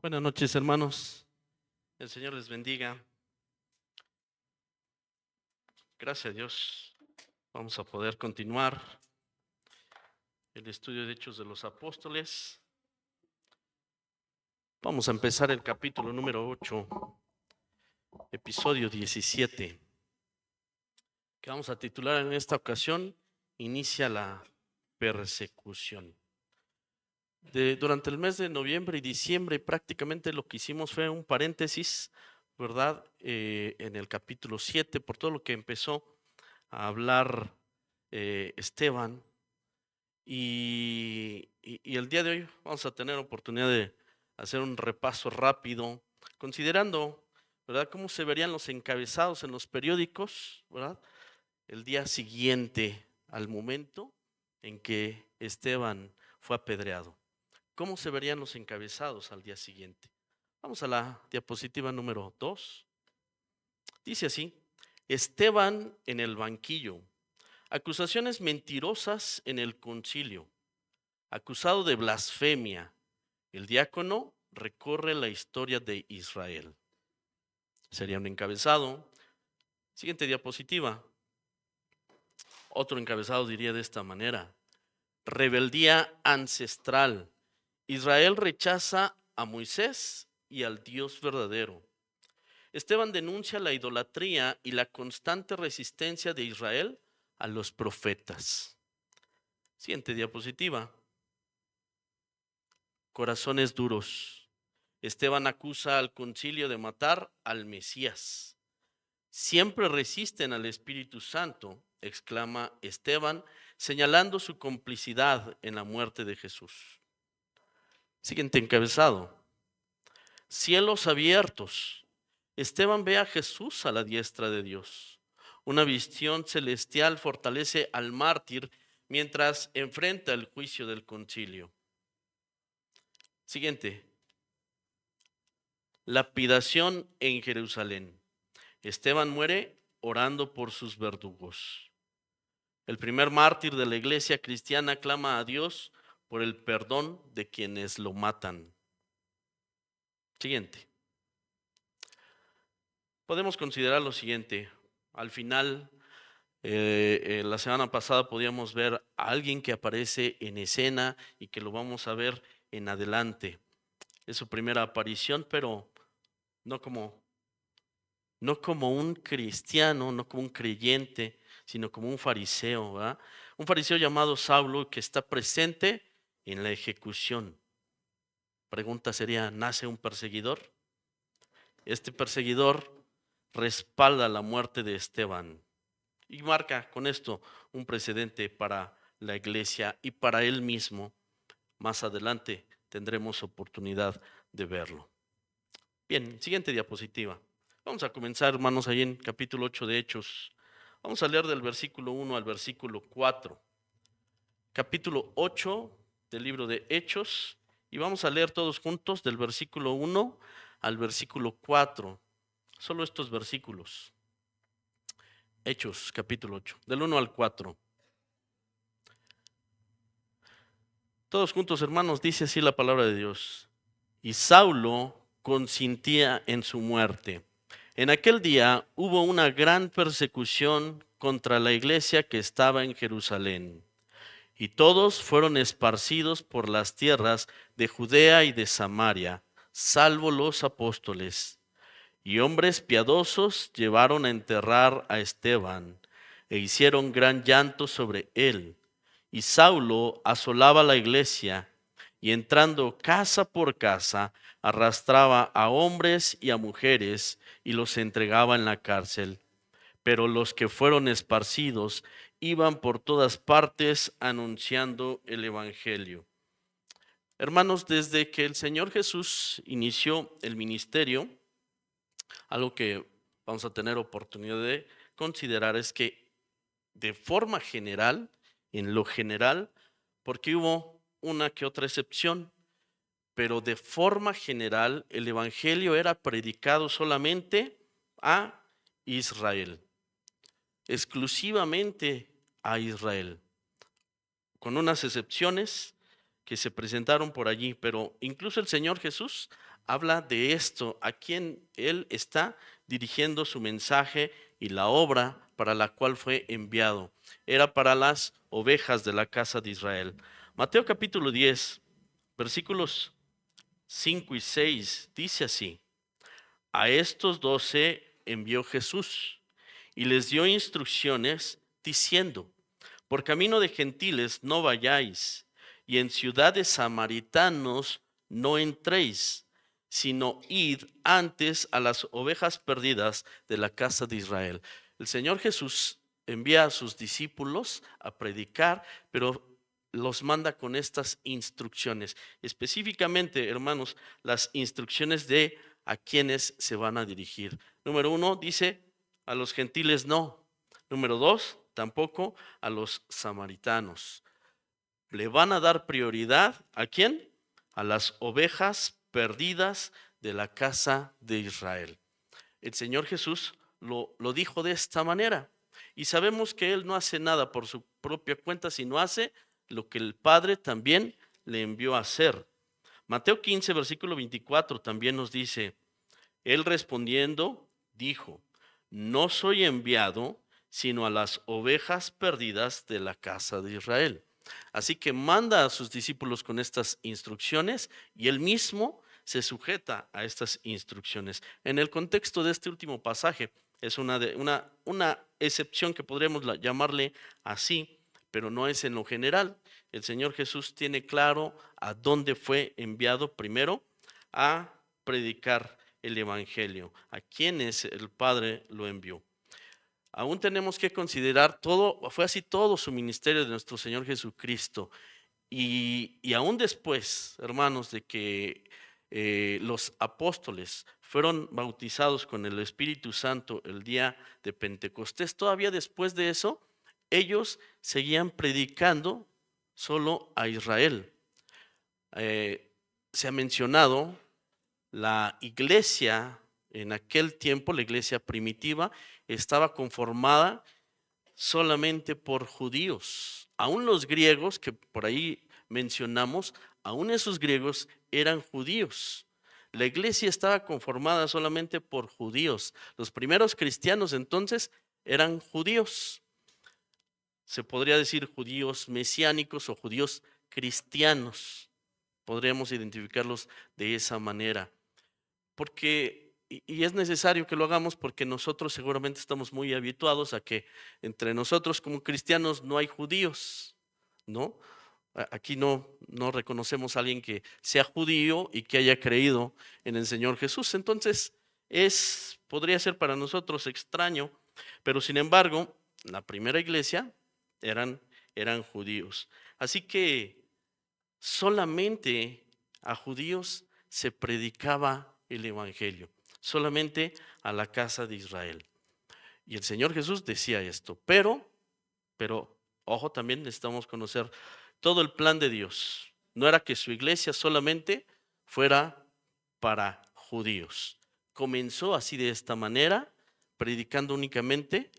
Buenas noches, hermanos. El Señor les bendiga. Gracias a Dios. Vamos a poder continuar el estudio de Hechos de los Apóstoles. Vamos a empezar el capítulo número 8, episodio 17, que vamos a titular en esta ocasión, Inicia la persecución. Durante el mes de noviembre y diciembre prácticamente lo que hicimos fue un paréntesis, ¿verdad? En el capítulo 7, por todo lo que empezó a hablar Esteban. Y el día de hoy vamos a tener oportunidad de hacer un repaso rápido, considerando, ¿verdad?, cómo se verían los encabezados en los periódicos, ¿verdad?, el día siguiente al momento en que Esteban fue apedreado. ¿Cómo se verían los encabezados al día siguiente? Vamos a la diapositiva número 2. Dice así: Esteban en el banquillo. Acusaciones mentirosas en el concilio. Acusado de blasfemia, el diácono recorre la historia de Israel. Sería un encabezado. Siguiente diapositiva. Otro encabezado diría de esta manera: rebeldía ancestral. Israel rechaza a Moisés y al Dios verdadero. Esteban denuncia la idolatría y la constante resistencia de Israel a los profetas. Siguiente diapositiva. Corazones duros. Esteban acusa al concilio de matar al Mesías. Siempre resisten al Espíritu Santo, exclama Esteban, señalando su complicidad en la muerte de Jesús. Siguiente encabezado. Cielos abiertos. Esteban ve a Jesús a la diestra de Dios. Una visión celestial fortalece al mártir mientras enfrenta el juicio del concilio. Siguiente. Lapidación en Jerusalén. Esteban muere orando por sus verdugos. El primer mártir de la iglesia cristiana clama a Dios por el perdón de quienes lo matan. Siguiente. Podemos considerar lo siguiente. Al final, la semana pasada podíamos ver a alguien que aparece en escena y que lo vamos a ver en adelante. Es su primera aparición, pero no como un cristiano, no como un creyente, sino como un fariseo, ¿verdad? Un fariseo llamado Saulo que está presente en la ejecución. Pregunta sería: ¿nace un perseguidor? Este perseguidor respalda la muerte de Esteban y marca con esto un precedente para la iglesia y para él mismo. Más adelante tendremos oportunidad de verlo. Bien, siguiente diapositiva. Vamos a comenzar, hermanos, ahí en capítulo 8 de Hechos. Vamos a leer del versículo 1 al versículo 4. Capítulo 8 del libro de Hechos, y vamos a leer todos juntos del versículo 1 al versículo 4. Solo estos versículos. Hechos, capítulo 8, del 1 al 4. Todos juntos, hermanos, dice así la palabra de Dios. Y Saulo consintía en su muerte. En aquel día hubo una gran persecución contra la iglesia que estaba en Jerusalén, y todos fueron esparcidos por las tierras de Judea y de Samaria, salvo los apóstoles. Y hombres piadosos llevaron a enterrar a Esteban, e hicieron gran llanto sobre él. Y Saulo asolaba la iglesia, y entrando casa por casa, arrastraba a hombres y a mujeres, y los entregaba en la cárcel. Pero los que fueron esparcidos iban por todas partes anunciando el evangelio. Hermanos, desde que el Señor Jesús inició el ministerio, algo que vamos a tener oportunidad de considerar es que de forma general, en lo general, porque hubo una que otra excepción, pero de forma general el evangelio era predicado solamente a Israel, exclusivamente a Israel, con unas excepciones que se presentaron por allí, pero incluso el Señor Jesús habla de esto, a quien él está dirigiendo su mensaje y la obra para la cual fue enviado. Era para las ovejas de la casa de Israel. Mateo capítulo 10, versículos 5 y 6 dice así: a estos 12 envió Jesús y les dio instrucciones diciendo: por camino de gentiles no vayáis, y en ciudades samaritanos no entréis, sino id antes a las ovejas perdidas de la casa de Israel. El Señor Jesús envía a sus discípulos a predicar, pero los manda con estas instrucciones. Específicamente, hermanos, las instrucciones de a quienes se van a dirigir. Número 1 dice: a los gentiles no. Número 2, tampoco a los samaritanos. Le van a dar prioridad ¿a quién? A las ovejas perdidas de la casa de Israel. El Señor Jesús lo dijo de esta manera. Y sabemos que Él no hace nada por su propia cuenta, sino hace lo que el Padre también le envió a hacer. Mateo 15, versículo 24 también nos dice: él respondiendo dijo: no soy enviado sino a las ovejas perdidas de la casa de Israel. Así que manda a sus discípulos con estas instrucciones y él mismo se sujeta a estas instrucciones. En el contexto de este último pasaje es una excepción que podríamos llamarle así, pero no es en lo general. El Señor Jesús tiene claro a dónde fue enviado primero: a predicar el Evangelio, a quienes el Padre lo envió. Aún tenemos que considerar fue así todo su ministerio de nuestro Señor Jesucristo. Y aún después, hermanos, de que los apóstoles fueron bautizados con el Espíritu Santo el día de Pentecostés, todavía después de eso, ellos seguían predicando solo a Israel. Se ha mencionado la iglesia en aquel tiempo, la iglesia primitiva, estaba conformada solamente por judíos. Aún los griegos, que por ahí mencionamos, aún esos griegos eran judíos. La iglesia estaba conformada solamente por judíos. Los primeros cristianos entonces eran judíos. Se podría decir judíos mesiánicos o judíos cristianos. Podríamos identificarlos de esa manera. Y es necesario que lo hagamos porque nosotros seguramente estamos muy habituados a que entre nosotros como cristianos no hay judíos, ¿no? Aquí no reconocemos a alguien que sea judío y que haya creído en el Señor Jesús. Entonces, podría ser para nosotros extraño, pero sin embargo, la primera iglesia eran judíos. Así que solamente a judíos se predicaba el Evangelio, solamente a la casa de Israel. Y el Señor Jesús decía esto, pero, ojo, también necesitamos conocer todo el plan de Dios. No era que su iglesia solamente fuera para judíos. Comenzó así de esta manera, predicando únicamente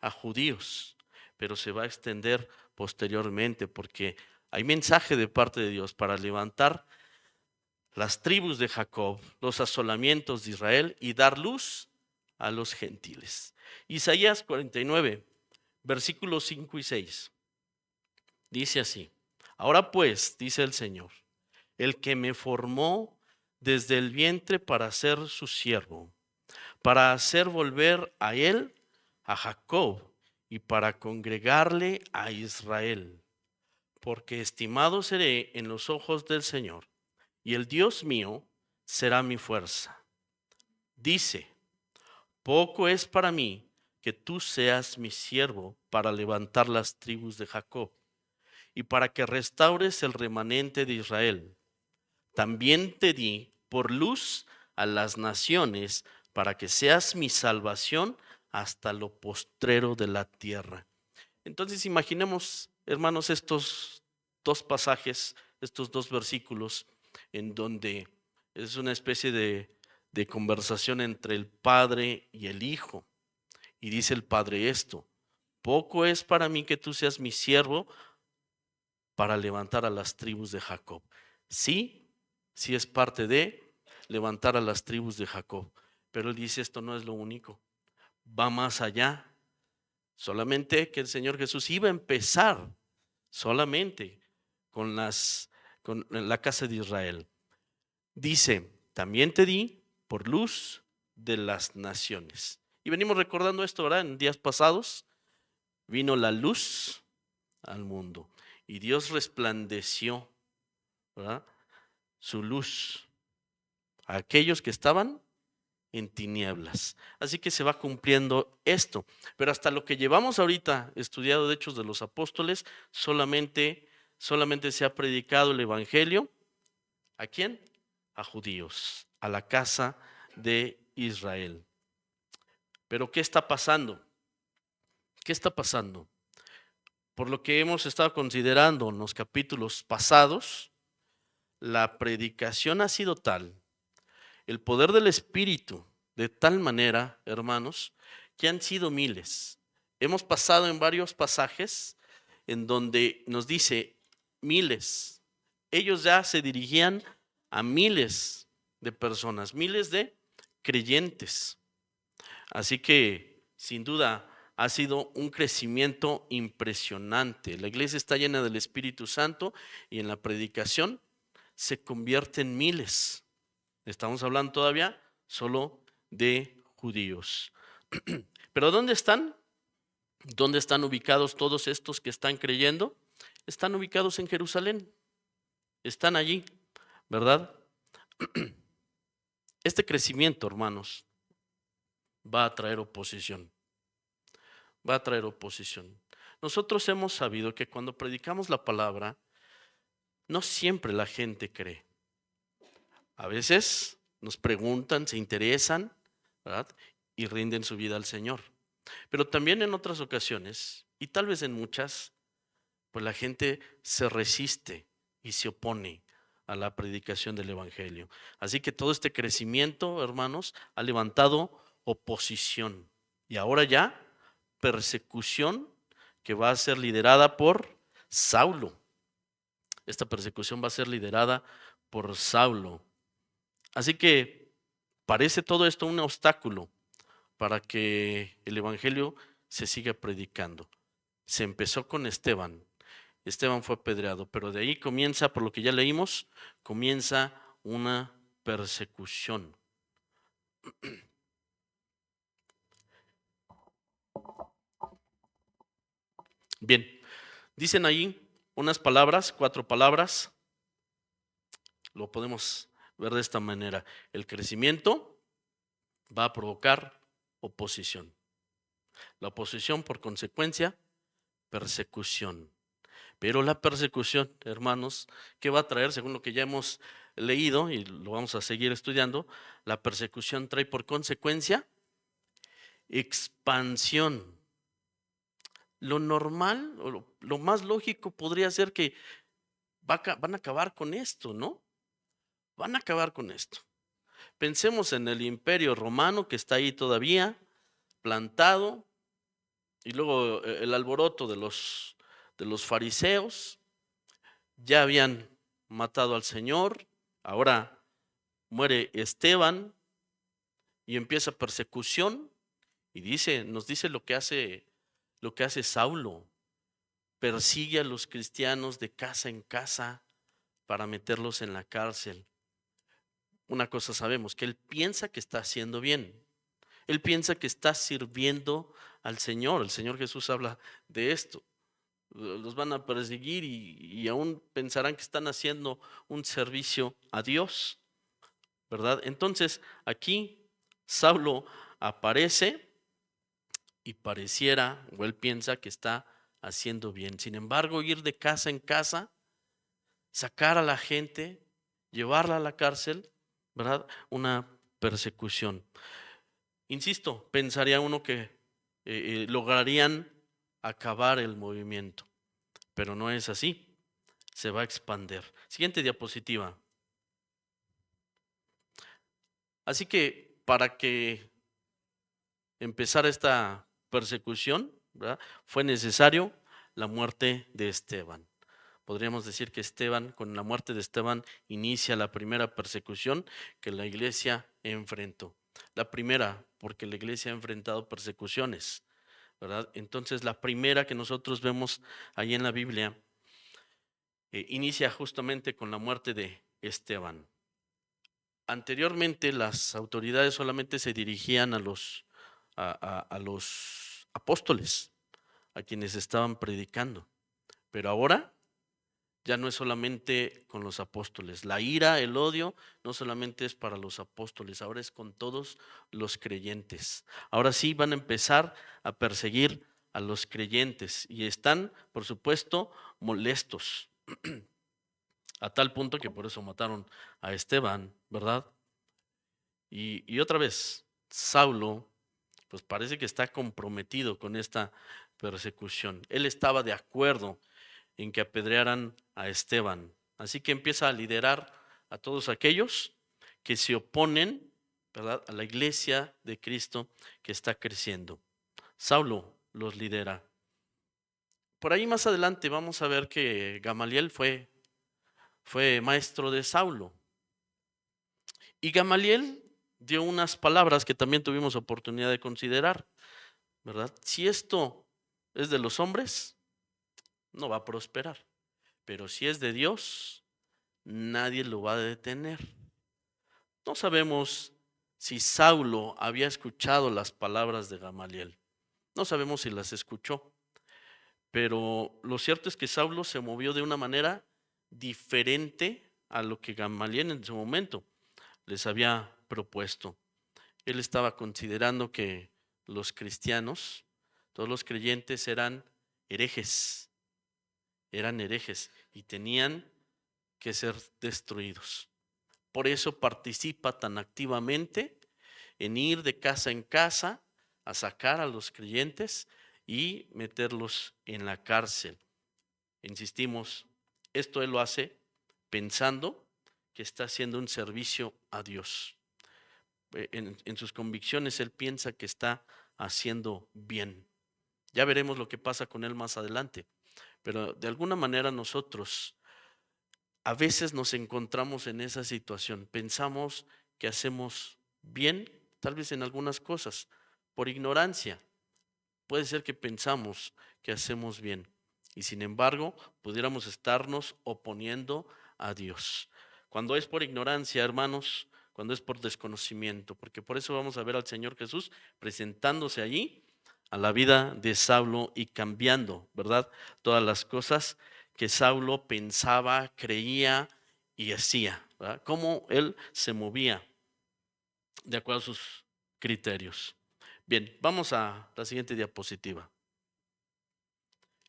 a judíos, pero se va a extender posteriormente porque hay mensaje de parte de Dios para levantar las tribus de Jacob, los asolamientos de Israel y dar luz a los gentiles. Isaías 49, versículos 5 y 6. Dice así: ahora pues, dice el Señor, el que me formó desde el vientre para ser su siervo, para hacer volver a él, a Jacob, y para congregarle a Israel. Porque estimado seré en los ojos del Señor, y el Dios mío será mi fuerza. Dice: poco es para mí que tú seas mi siervo para levantar las tribus de Jacob y para que restaures el remanente de Israel. También te di por luz a las naciones para que seas mi salvación hasta lo postrero de la tierra. Entonces imaginemos, hermanos, estos dos pasajes, estos dos versículos, en donde es una especie de conversación entre el Padre y el Hijo. Y dice el Padre esto: poco es para mí que tú seas mi siervo para levantar a las tribus de Jacob. Sí, sí es parte de levantar a las tribus de Jacob. Pero él dice, esto no es lo único, va más allá. Solamente que el Señor Jesús iba a empezar solamente con la casa de Israel. Dice, también te di por luz de las naciones. Y venimos recordando esto, ¿verdad? En días pasados vino la luz al mundo y Dios resplandeció, ¿verdad?, su luz a aquellos que estaban en tinieblas. Así que se va cumpliendo esto. Pero hasta lo que llevamos ahorita estudiado de Hechos de los Apóstoles, solamente se ha predicado el Evangelio. ¿A quién? A judíos, a la casa de Israel. Pero ¿qué está pasando? ¿Qué está pasando? Por lo que hemos estado considerando en los capítulos pasados, la predicación ha sido tal, el poder del Espíritu, de tal manera, hermanos, que han sido miles. Hemos pasado en varios pasajes en donde nos dice miles. Ellos ya se dirigían a miles de personas, miles de creyentes. Así que, sin duda, ha sido un crecimiento impresionante. La iglesia está llena del Espíritu Santo y en la predicación se convierte en miles. Estamos hablando todavía solo de judíos. Pero ¿dónde están? ¿Dónde están ubicados todos estos que están creyendo? Están ubicados en Jerusalén. Están allí, ¿verdad? Este crecimiento, hermanos, va a traer oposición. Va a traer oposición. Nosotros hemos sabido que cuando predicamos la palabra, no siempre la gente cree. A veces nos preguntan, se interesan, ¿verdad?, y rinden su vida al Señor. Pero también en otras ocasiones, y tal vez en muchas, pues la gente se resiste y se opone a la predicación del Evangelio. Así que todo este crecimiento, hermanos, ha levantado oposición. Y ahora ya, persecución que va a ser liderada por Saulo. Esta persecución va a ser liderada por Saulo. Así que parece todo esto un obstáculo para que el Evangelio se siga predicando. Se empezó con Esteban. Esteban fue apedreado, pero de ahí comienza, por lo que ya leímos, comienza una persecución. Bien, dicen ahí unas palabras, 4 palabras. Lo podemos ver de esta manera. El crecimiento va a provocar oposición. La oposición, por consecuencia, persecución. Pero la persecución, hermanos, ¿qué va a traer? Según lo que ya hemos leído y lo vamos a seguir estudiando, la persecución trae por consecuencia expansión. Lo normal o lo más lógico podría ser que van a acabar con esto, ¿no? Van a acabar con esto. Pensemos en el Imperio Romano que está ahí todavía plantado, y luego el alboroto de los fariseos. Ya habían matado al Señor, ahora muere Esteban y empieza persecución. Y nos dice lo que hace Saulo. Persigue a los cristianos de casa en casa para meterlos en la cárcel. Una cosa sabemos, que él piensa que está haciendo bien. Él piensa que está sirviendo al Señor. El Señor Jesús habla de esto. Los van a perseguir y aún pensarán que están haciendo un servicio a Dios, ¿verdad? Entonces, aquí Saulo aparece y pareciera, o él piensa que está haciendo bien. Sin embargo, ir de casa en casa, sacar a la gente, llevarla a la cárcel, ¿verdad? Una persecución. Insisto, pensaría uno que lograrían acabar el movimiento, pero no es así. Se va a expandir. Siguiente diapositiva. Así que para que empezara esta persecución, ¿verdad?, fue necesario la muerte de Esteban. podríamos decir que Esteban, con la muerte de Esteban, inicia la primera persecución que la iglesia enfrentó. La primera, porque la iglesia ha enfrentado persecuciones, ¿verdad? Entonces, la primera que nosotros vemos ahí en la Biblia inicia justamente con la muerte de Esteban. Anteriormente, las autoridades solamente se dirigían a los apóstoles, a quienes estaban predicando, pero ahora ya no es solamente con los apóstoles. La ira, el odio, no solamente es para los apóstoles, ahora es con todos los creyentes. Ahora sí van a empezar a perseguir a los creyentes y están, por supuesto, molestos, a tal punto que por eso mataron a Esteban, ¿verdad? Y otra vez, Saulo, pues parece que está comprometido con esta persecución. Él estaba de acuerdo en que apedrearan a Esteban. Así que empieza a liderar a todos aquellos que se oponen, ¿verdad?, a la iglesia de Cristo que está creciendo. Saulo los lidera. Por ahí más adelante vamos a ver que Gamaliel fue maestro de Saulo. Y Gamaliel dio unas palabras que también tuvimos oportunidad de considerar, ¿verdad? Si esto es de los hombres, no va a prosperar. Pero si es de Dios, nadie lo va a detener. No sabemos si Saulo había escuchado las palabras de Gamaliel. No sabemos si las escuchó. Pero lo cierto es que Saulo se movió de una manera diferente a lo que Gamaliel en su momento les había propuesto. Él estaba considerando que los cristianos, todos los creyentes herejes, eran herejes y tenían que ser destruidos. Por eso participa tan activamente en ir de casa en casa a sacar a los creyentes y meterlos en la cárcel. Insistimos, esto él lo hace pensando que está haciendo un servicio a Dios. En sus convicciones él piensa que está haciendo bien. Ya veremos lo que pasa con él más adelante, pero de alguna manera nosotros a veces nos encontramos en esa situación. Pensamos que hacemos bien, tal vez en algunas cosas, por ignorancia. Puede ser que pensamos que hacemos bien y sin embargo pudiéramos estarnos oponiendo a Dios. Cuando es por ignorancia, hermanos, cuando es por desconocimiento, porque por eso vamos a ver al Señor Jesús presentándose allí a la vida de Saulo y cambiando, ¿verdad?, todas las cosas que Saulo pensaba, creía y hacía, ¿verdad?, cómo él se movía de acuerdo a sus criterios. Bien, vamos a la siguiente diapositiva.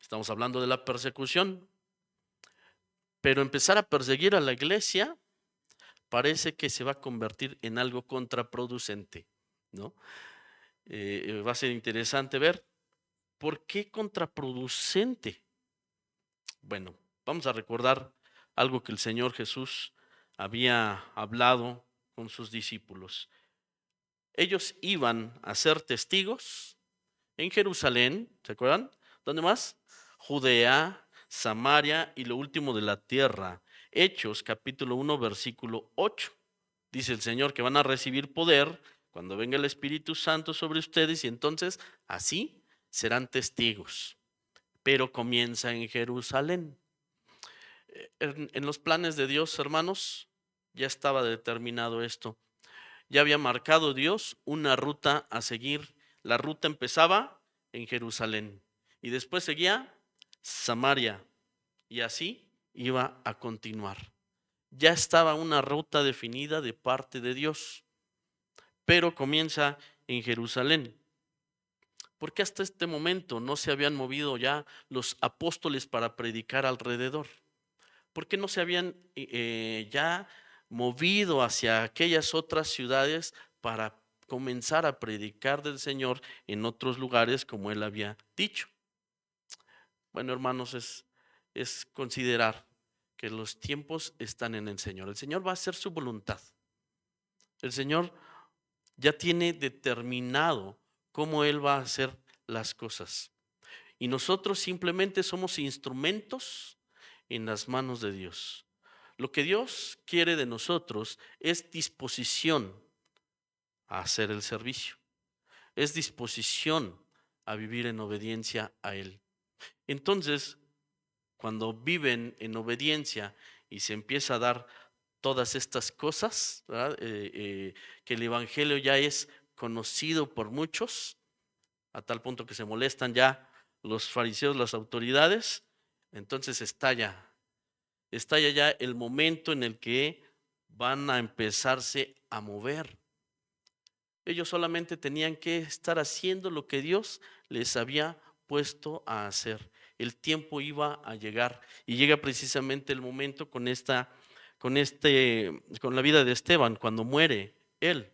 Estamos hablando de la persecución, pero empezar a perseguir a la iglesia parece que se va a convertir en algo contraproducente, ¿no? Va a ser interesante ver por qué contraproducente. Bueno, vamos a recordar algo que el Señor Jesús había hablado con sus discípulos. Ellos iban a ser testigos en Jerusalén, ¿se acuerdan? ¿Dónde más? Judea, Samaria y lo último de la tierra. Hechos capítulo 1 versículo 8. Dice el Señor que van a recibir poder cuando venga el Espíritu Santo sobre ustedes y entonces así serán testigos. Pero comienza en Jerusalén. En los planes de Dios, hermanos, ya estaba determinado esto. Ya había marcado Dios una ruta a seguir. La ruta empezaba en Jerusalén y después seguía Samaria y así iba a continuar. Ya estaba una ruta definida de parte de Dios, pero comienza en Jerusalén. ¿Por qué hasta este momento no se habían movido ya los apóstoles para predicar alrededor? ¿Por qué no se habían ya movido hacia aquellas otras ciudades para comenzar a predicar del Señor en otros lugares como él había dicho? Bueno, hermanos, es considerar que los tiempos están en el Señor. El Señor va a hacer su voluntad. El Señor ya tiene determinado cómo Él va a hacer las cosas. Y nosotros simplemente somos instrumentos en las manos de Dios. Lo que Dios quiere de nosotros es disposición a hacer el servicio, es disposición a vivir en obediencia a Él. Entonces, cuando viven en obediencia y se empieza a dar todas estas cosas, ¿verdad? Que el Evangelio ya es conocido por muchos, a tal punto que se molestan ya los fariseos, las autoridades, entonces estalla ya el momento en el que van a empezarse a mover. Ellos solamente tenían que estar haciendo lo que Dios les había puesto a hacer. El tiempo iba a llegar y llega precisamente el momento con la vida de Esteban, cuando muere él.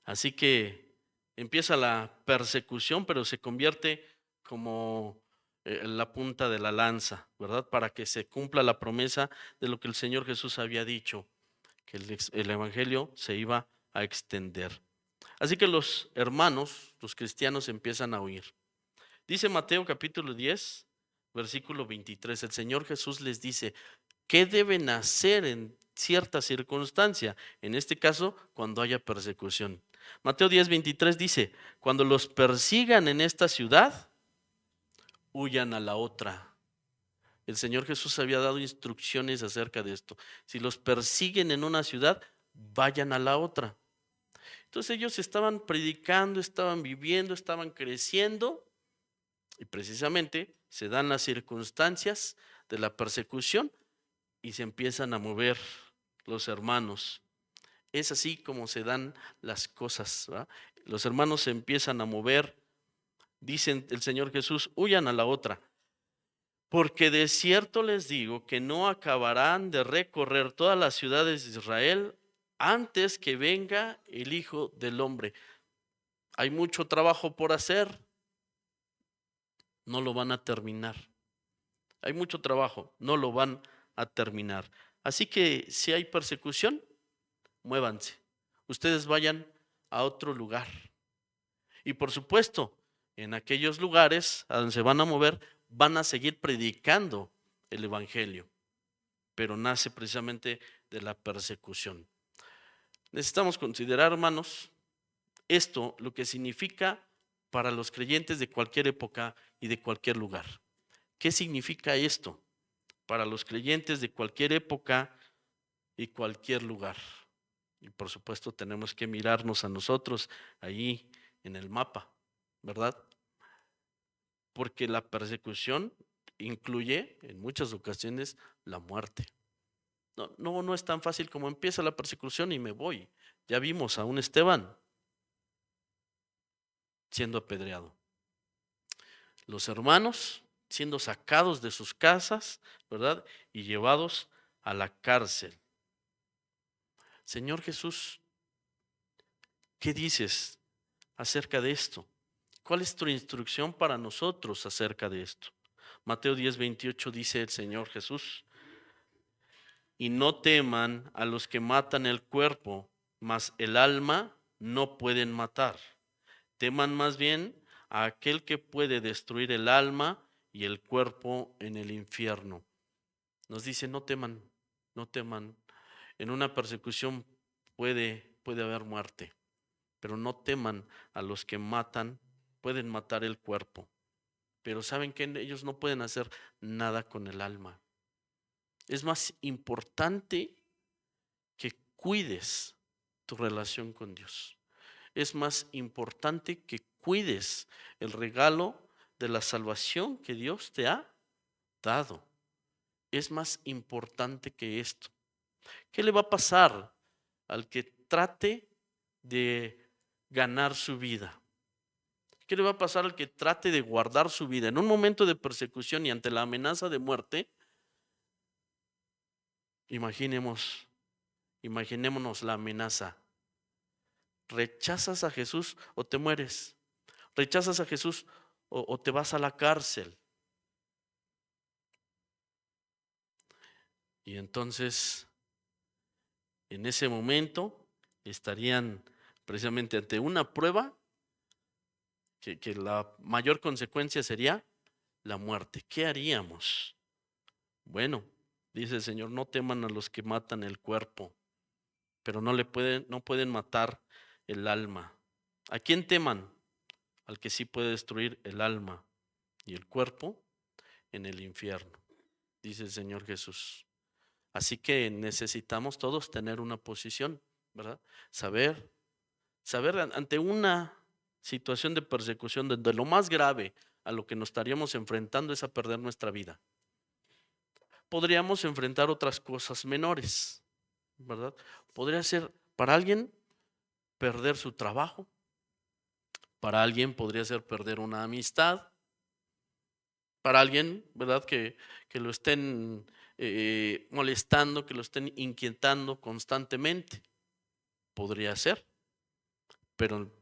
Así que empieza la persecución, pero se convierte como la punta de la lanza, ¿verdad? Para que se cumpla la promesa de lo que el Señor Jesús había dicho, que el evangelio se iba a extender. Así que los hermanos, los cristianos, empiezan a huir. Dice Mateo capítulo 10, versículo 23, el Señor Jesús les dice, ¿qué deben hacer en cierta circunstancia? En este caso, cuando haya persecución. Mateo 10, 23 dice, cuando los persigan en esta ciudad, huyan a la otra. El Señor Jesús había dado instrucciones acerca de esto. Si los persiguen en una ciudad, vayan a la otra. Entonces ellos estaban predicando, estaban viviendo, estaban creciendo y precisamente se dan las circunstancias de la persecución y se empiezan a mover los hermanos. Es así como se dan las cosas, ¿verdad? Los hermanos se empiezan a mover, dicen el Señor Jesús, huyan a la otra, porque de cierto les digo que no acabarán de recorrer todas las ciudades de Israel antes que venga el Hijo del Hombre. Hay mucho trabajo por hacer, no lo van a terminar. Hay mucho trabajo, no lo van a terminar. Así que si hay persecución, muévanse. Ustedes vayan a otro lugar. Y por supuesto, en aquellos lugares a donde se van a mover, van a seguir predicando el Evangelio. Pero nace precisamente de la persecución. Necesitamos considerar, hermanos, esto lo que significa para los creyentes de cualquier época y de cualquier lugar. ¿Qué significa esto para los creyentes de cualquier época y cualquier lugar? Y por supuesto tenemos que mirarnos a nosotros allí en el mapa, ¿verdad? Porque la persecución incluye en muchas ocasiones la muerte. No es tan fácil como empieza la persecución y me voy. Ya vimos a un Esteban siendo apedreado. Los hermanos siendo sacados de sus casas, ¿verdad? Y llevados a la cárcel. Señor Jesús, ¿qué dices acerca de esto? ¿Cuál es tu instrucción para nosotros acerca de esto? Mateo 10, 28 dice el Señor Jesús, y no teman a los que matan el cuerpo, mas el alma no pueden matar. Teman más bien a aquel que puede destruir el alma y el cuerpo en el infierno. Nos dice, no teman, no teman. En una persecución puede haber muerte, pero no teman a los que matan, pueden matar el cuerpo. Pero saben que ellos no pueden hacer nada con el alma. Es más importante que cuides tu relación con Dios. Es más importante que cuides el regalo de la salvación que Dios te ha dado. Es más importante que esto. ¿Qué le va a pasar al que trate de ganar su vida? ¿Qué le va a pasar al que trate de guardar su vida? En un momento de persecución y ante la amenaza de muerte, imaginémonos la amenaza. ¿Rechazas a Jesús o te mueres? ¿Rechazas a Jesús o te vas a la cárcel? Y entonces, en ese momento, estarían precisamente ante una prueba que la mayor consecuencia sería la muerte. ¿Qué haríamos? Bueno, dice el Señor, no teman a los que matan el cuerpo, pero no pueden matar el alma. ¿A quién teman? Al que sí puede destruir el alma y el cuerpo en el infierno, dice el Señor Jesús. Así que necesitamos todos tener una posición, ¿verdad? Saber ante una situación de persecución, donde lo más grave a lo que nos estaríamos enfrentando es a perder nuestra vida. Podríamos enfrentar otras cosas menores, ¿verdad? Podría ser para alguien perder su trabajo, para alguien podría ser perder una amistad, para alguien, ¿verdad? Que lo estén molestando, que lo estén inquietando constantemente, podría ser. Pero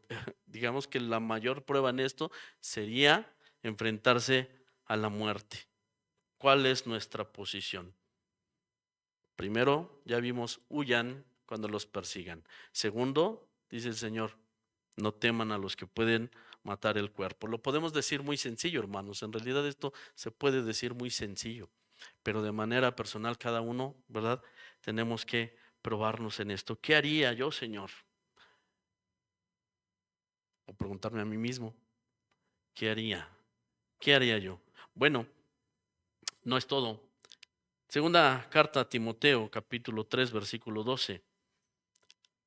digamos que la mayor prueba en esto sería enfrentarse a la muerte. ¿Cuál es nuestra posición? Primero, ya vimos, huyan cuando los persigan. Segundo, dice el Señor, no teman a los que pueden matar el cuerpo. Lo podemos decir muy sencillo, hermanos. En realidad esto se puede decir muy sencillo, pero de manera personal cada uno, ¿verdad? Tenemos que probarnos en esto. ¿Qué haría yo, Señor? O preguntarme a mí mismo, ¿qué haría? ¿Qué haría yo? Bueno, no es todo. Segunda carta a Timoteo, capítulo 3, versículo 12,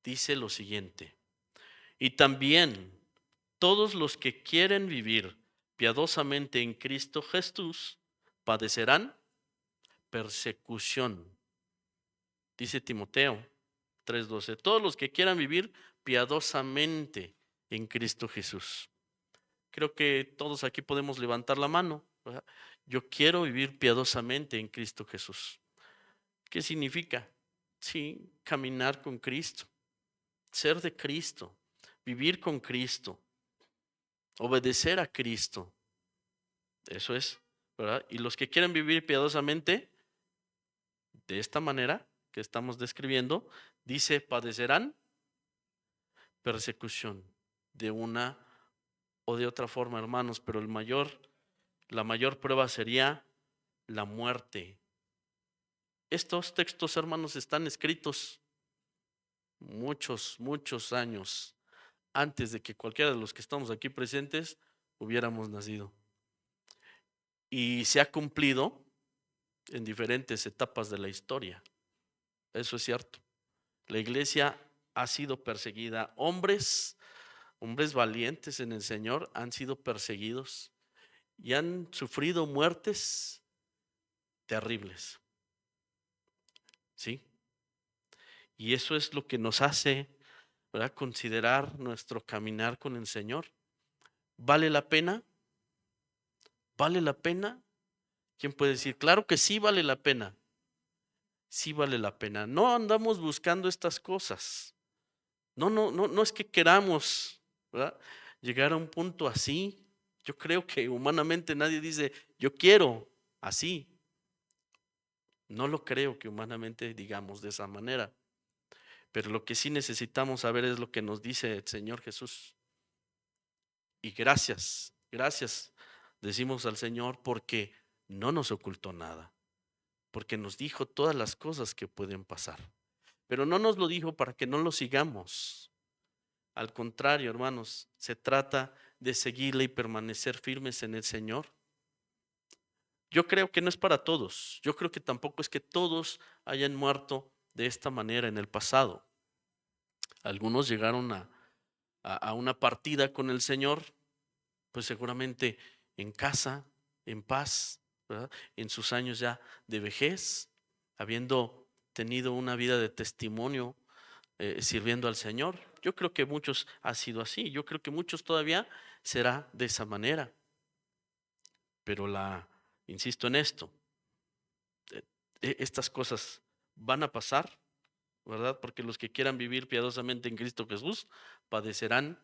dice lo siguiente: y también todos los que quieren vivir piadosamente en Cristo Jesús padecerán persecución. Dice Timoteo 3:12, todos los que quieran vivir piadosamente en Cristo Jesús. Creo que todos aquí podemos levantar la mano, ¿verdad? Yo quiero vivir piadosamente en Cristo Jesús. ¿Qué significa? Sí, caminar con Cristo, ser de Cristo, vivir con Cristo, obedecer a Cristo. Eso es, ¿verdad? Y los que quieren vivir piadosamente, de esta manera que estamos describiendo, dice, padecerán persecución de una o de otra forma, hermanos, pero la mayor prueba sería la muerte. Estos textos, hermanos, están escritos muchos años antes de que cualquiera de los que estamos aquí presentes hubiéramos nacido. Y se ha cumplido en diferentes etapas de la historia. Eso es cierto. La iglesia ha sido perseguida. Hombres valientes en el Señor han sido perseguidos y han sufrido muertes terribles. ¿Sí? Y eso es lo que nos hace, ¿verdad?, considerar nuestro caminar con el Señor. ¿Vale la pena? ¿Vale la pena? ¿Quién puede decir? Claro que sí vale la pena. Sí vale la pena. No andamos buscando estas cosas. No es que queramos, ¿verdad?, llegar a un punto así. Yo creo que humanamente nadie dice, yo quiero así. No lo creo que humanamente digamos de esa manera. Pero lo que sí necesitamos saber es lo que nos dice el Señor Jesús. Y gracias decimos al Señor porque no nos ocultó nada, porque nos dijo todas las cosas que pueden pasar. Pero no nos lo dijo para que no lo sigamos. Al contrario, hermanos, se trata de seguirle y permanecer firmes en el Señor. Yo creo que no es para todos. Yo creo que tampoco es que todos hayan muerto de esta manera en el pasado. Algunos llegaron a una partida con el Señor, pues seguramente en casa, en paz, ¿verdad?, en sus años ya de vejez, habiendo tenido una vida de testimonio, sirviendo al Señor. Yo creo que muchos ha sido así. Yo creo que muchos todavía será de esa manera. Pero insisto en esto, estas cosas van a pasar, ¿verdad? Porque los que quieran vivir piadosamente en Cristo Jesús padecerán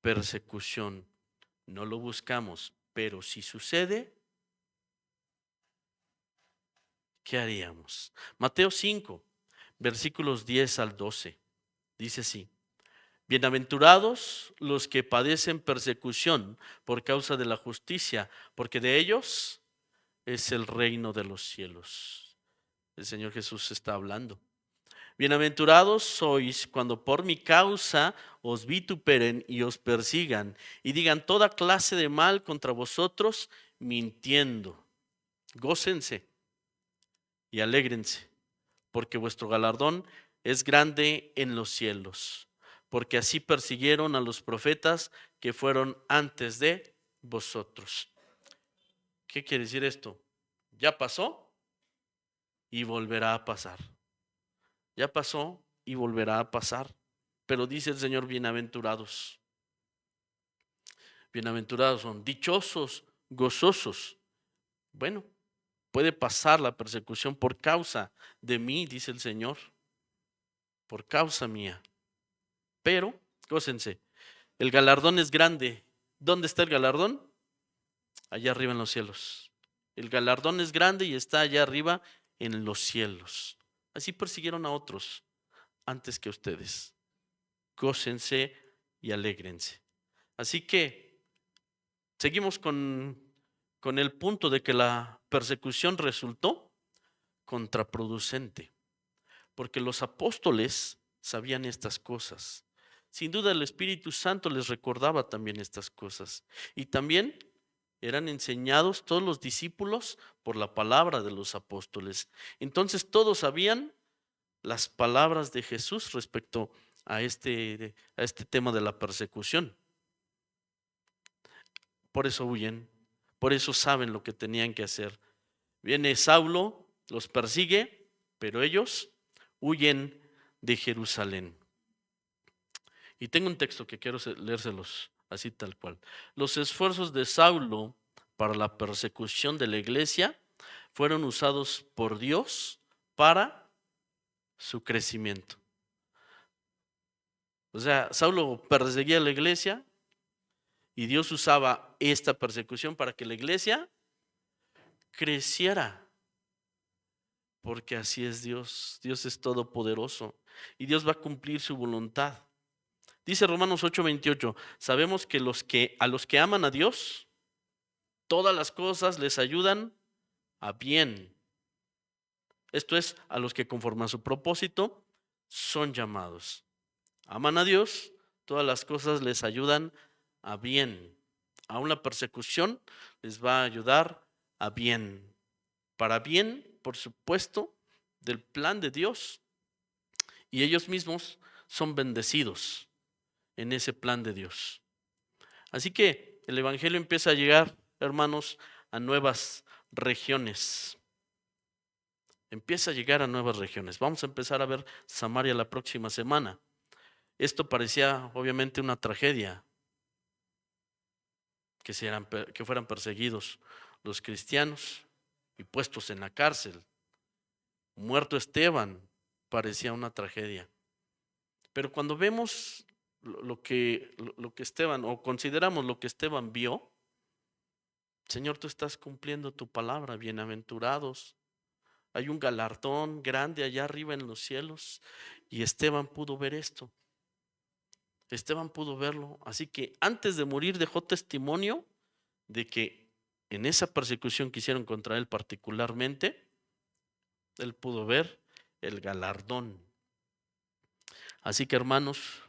persecución. No lo buscamos, pero si sucede, ¿qué haríamos? Mateo 5, versículos 10 al 12, dice así: bienaventurados los que padecen persecución por causa de la justicia, porque de ellos es el reino de los cielos. El Señor Jesús está hablando. Bienaventurados sois cuando por mi causa os vituperen y os persigan y digan toda clase de mal contra vosotros, mintiendo. Gócense y alégrense, porque vuestro galardón es grande en los cielos, porque así persiguieron a los profetas que fueron antes de vosotros. ¿Qué quiere decir esto? Ya pasó y volverá a pasar. Ya pasó y volverá a pasar. Pero dice el Señor, bienaventurados. Bienaventurados son, dichosos, gozosos. Bueno, puede pasar la persecución por causa de mí, dice el Señor, por causa mía. Pero, gócense, el galardón es grande. ¿Dónde está el galardón? Allá arriba en los cielos. El galardón es grande y está allá arriba en los cielos. Así persiguieron a otros antes que ustedes. Gócense y alégrense. Así que seguimos con el punto de que la persecución resultó contraproducente, porque los apóstoles sabían estas cosas. Sin duda el Espíritu Santo les recordaba también estas cosas. Y también eran enseñados todos los discípulos por la palabra de los apóstoles. Entonces todos sabían las palabras de Jesús respecto a este tema de la persecución. Por eso huyen, por eso saben lo que tenían que hacer. Viene Saulo, los persigue, pero ellos huyen de Jerusalén. Y tengo un texto que quiero leérselos así tal cual. Los esfuerzos de Saulo para la persecución de la iglesia fueron usados por Dios para su crecimiento. O sea, Saulo perseguía a la iglesia y Dios usaba esta persecución para que la iglesia creciera. Porque así es Dios. Dios es todopoderoso y Dios va a cumplir su voluntad. Dice Romanos 8:28, sabemos que a los que aman a Dios, todas las cosas les ayudan a bien. Esto es, a los que conforme a su propósito son llamados. Aman a Dios, todas las cosas les ayudan a bien. Aún la persecución les va a ayudar a bien. Para bien, por supuesto, del plan de Dios. Y ellos mismos son bendecidos en ese plan de Dios. Así que el Evangelio empieza a llegar, hermanos, a nuevas regiones. Empieza a llegar a nuevas regiones. Vamos a empezar a ver Samaria la próxima semana. Esto parecía obviamente una tragedia, que fueran perseguidos los cristianos y puestos en la cárcel. Muerto Esteban, parecía una tragedia. Pero cuando vemos lo que Esteban, o consideramos lo que Esteban vio, Señor, tú estás cumpliendo tu palabra, bienaventurados. Hay un galardón grande allá arriba en los cielos y Esteban pudo ver esto. Esteban pudo verlo. Así que antes de morir dejó testimonio de que en esa persecución que hicieron contra él particularmente, él pudo ver el galardón. Así que hermanos,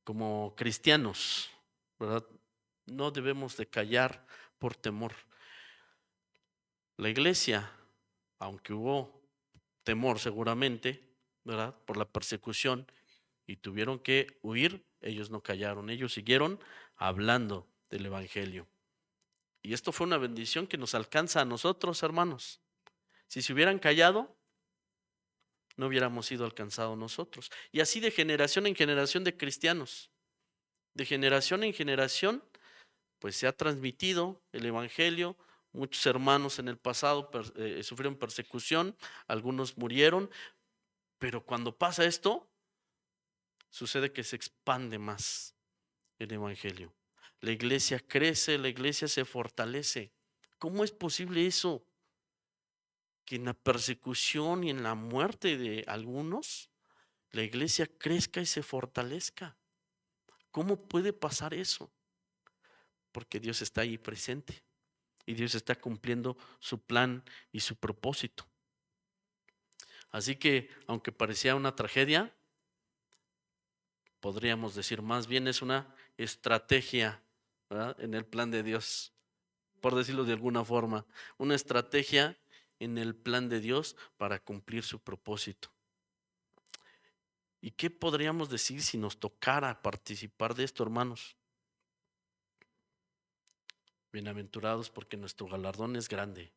como cristianos, ¿verdad? No debemos de callar por temor. La iglesia, aunque hubo temor seguramente, ¿verdad? Por la persecución y tuvieron que huir, ellos no callaron, ellos siguieron hablando del evangelio. Y esto fue una bendición que nos alcanza a nosotros, hermanos. Si se hubieran callado, no hubiéramos sido alcanzados nosotros. Y así de generación en generación de cristianos, de generación en generación, pues se ha transmitido el evangelio. Muchos hermanos en el pasado sufrieron persecución, algunos murieron, pero cuando pasa esto, sucede que se expande más el evangelio. La iglesia crece, la iglesia se fortalece. ¿Cómo es posible eso? Que en la persecución y en la muerte de algunos, la iglesia crezca y se fortalezca. ¿Cómo puede pasar eso? Porque Dios está ahí presente. y Dios está cumpliendo su plan y su propósito. Así que, aunque parecía una tragedia, podríamos decir más bien es una estrategia, ¿verdad?, en el plan de Dios, por decirlo de alguna forma, una estrategia en el plan de Dios para cumplir su propósito. ¿Y qué podríamos decir si nos tocara participar de esto, hermanos? Bienaventurados, porque nuestro galardón es grande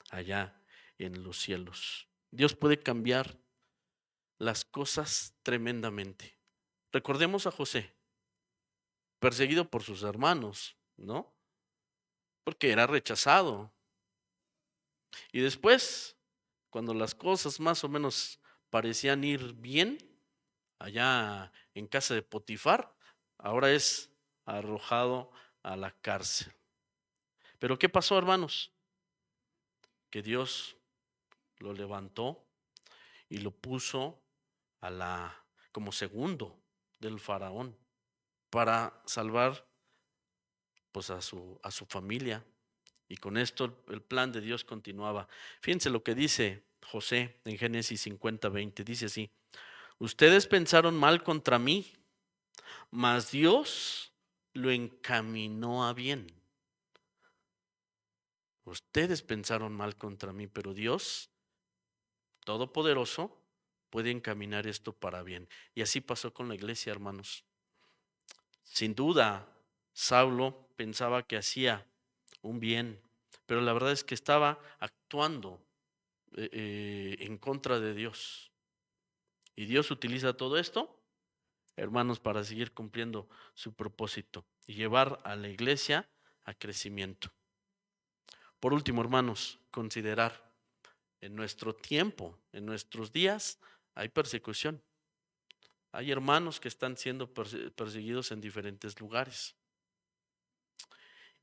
allá en los cielos. Dios puede cambiar las cosas tremendamente. Recordemos a José, perseguido por sus hermanos, ¿no? Porque era rechazado. Y después, cuando las cosas más o menos parecían ir bien, allá en casa de Potifar, ahora es arrojado a la cárcel. Pero ¿qué pasó, hermanos? Que Dios lo levantó y lo puso como segundo del faraón para salvar pues a su familia. Y con esto el plan de Dios continuaba. Fíjense lo que dice José en Génesis 50:20. Dice así: ustedes pensaron mal contra mí, mas Dios lo encaminó a bien. Ustedes pensaron mal contra mí, pero Dios Todopoderoso puede encaminar esto para bien. Y así pasó con la iglesia, hermanos. Sin duda, Saulo pensaba que hacía un bien, pero la verdad es que estaba actuando en contra de Dios. Y Dios utiliza todo esto, hermanos, para seguir cumpliendo su propósito y llevar a la iglesia a crecimiento. Por último, hermanos, considerar en nuestro tiempo, en nuestros días, hay persecución. Hay hermanos que están siendo perseguidos en diferentes lugares.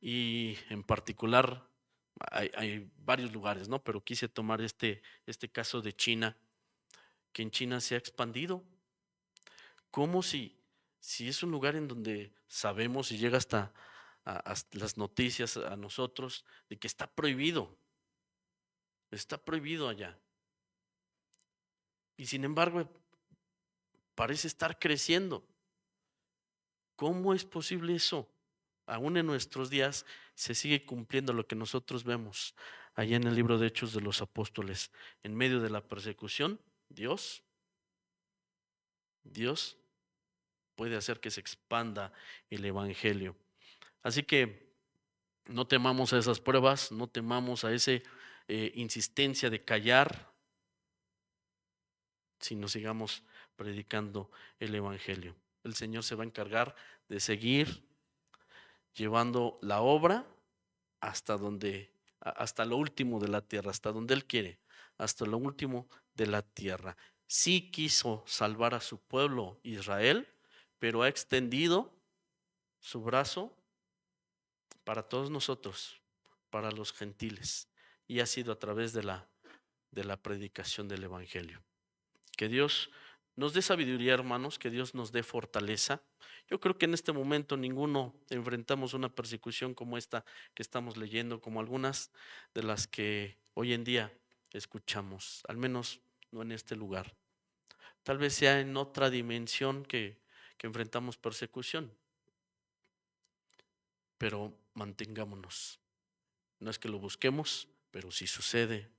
Y en particular, hay varios lugares, ¿no? Pero quise tomar este caso de China, que en China se ha expandido. Como si es un lugar en donde sabemos y llega hasta las noticias a nosotros de que está prohibido allá. Y sin embargo, parece estar creciendo. ¿Cómo es posible eso? Aún en nuestros días se sigue cumpliendo lo que nosotros vemos allá en el libro de Hechos de los Apóstoles. En medio de la persecución, Dios puede hacer que se expanda el evangelio. Así que no temamos a esas pruebas, no temamos a esa insistencia de callar, sino sigamos predicando el evangelio. El Señor se va a encargar de seguir llevando la obra hasta lo último de la tierra, hasta donde Él quiere, hasta lo último de la tierra. Sí quiso salvar a su pueblo Israel, pero ha extendido su brazo para todos nosotros, para los gentiles, y ha sido a través de la predicación del evangelio. Que Dios nos dé sabiduría, hermanos, que Dios nos dé fortaleza. Yo creo que en este momento ninguno enfrentamos una persecución como esta que estamos leyendo, como algunas de las que hoy en día escuchamos, al menos no en este lugar. Tal vez sea en otra dimensión que enfrentamos persecución, pero mantengámonos. No es que lo busquemos, pero si sucede,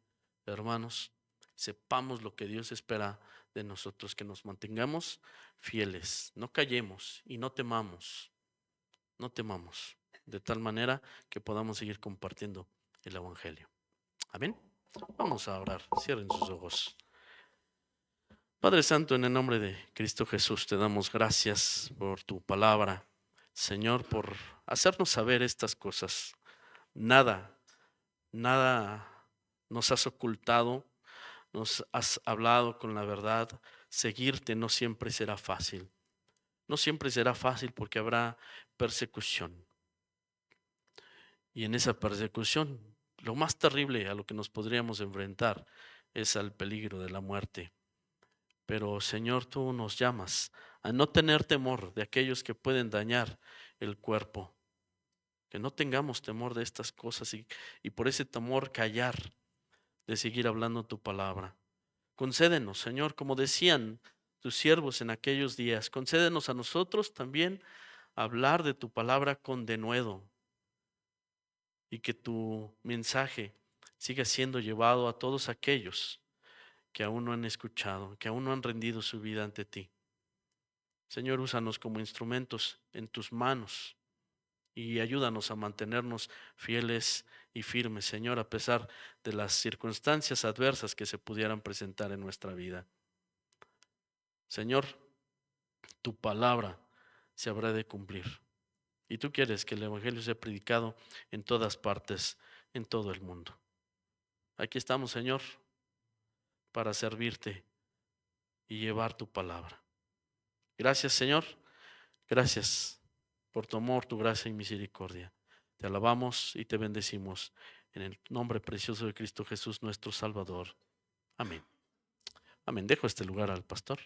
hermanos, sepamos lo que Dios espera de nosotros, que nos mantengamos fieles, no callemos y no temamos, de tal manera que podamos seguir compartiendo el evangelio. Amén. Vamos a orar, cierren sus ojos. Padre Santo, en el nombre de Cristo Jesús, te damos gracias por tu palabra, Señor, por hacernos saber estas cosas. Nada nos has ocultado, nos has hablado con la verdad. Seguirte no siempre será fácil. No siempre será fácil porque habrá persecución. Y en esa persecución, lo más terrible a lo que nos podríamos enfrentar es al peligro de la muerte. Pero Señor, tú nos llamas a no tener temor de aquellos que pueden dañar el cuerpo, que no tengamos temor de estas cosas y por ese temor callar, de seguir hablando tu palabra. Concédenos, Señor, como decían tus siervos en aquellos días, concédenos a nosotros también hablar de tu palabra con denuedo y que tu mensaje siga siendo llevado a todos aquellos que aún no han escuchado, que aún no han rendido su vida ante ti. Señor, úsanos como instrumentos en tus manos y ayúdanos a mantenernos fieles y firmes, Señor, a pesar de las circunstancias adversas que se pudieran presentar en nuestra vida. Señor, tu palabra se habrá de cumplir. Y tú quieres que el Evangelio sea predicado en todas partes, en todo el mundo. Aquí estamos, Señor, para servirte y llevar tu palabra. Gracias, Señor. Gracias por tu amor, tu gracia y misericordia. Te alabamos y te bendecimos en el nombre precioso de Cristo Jesús, nuestro Salvador. Amén. Amén. Dejo este lugar al pastor.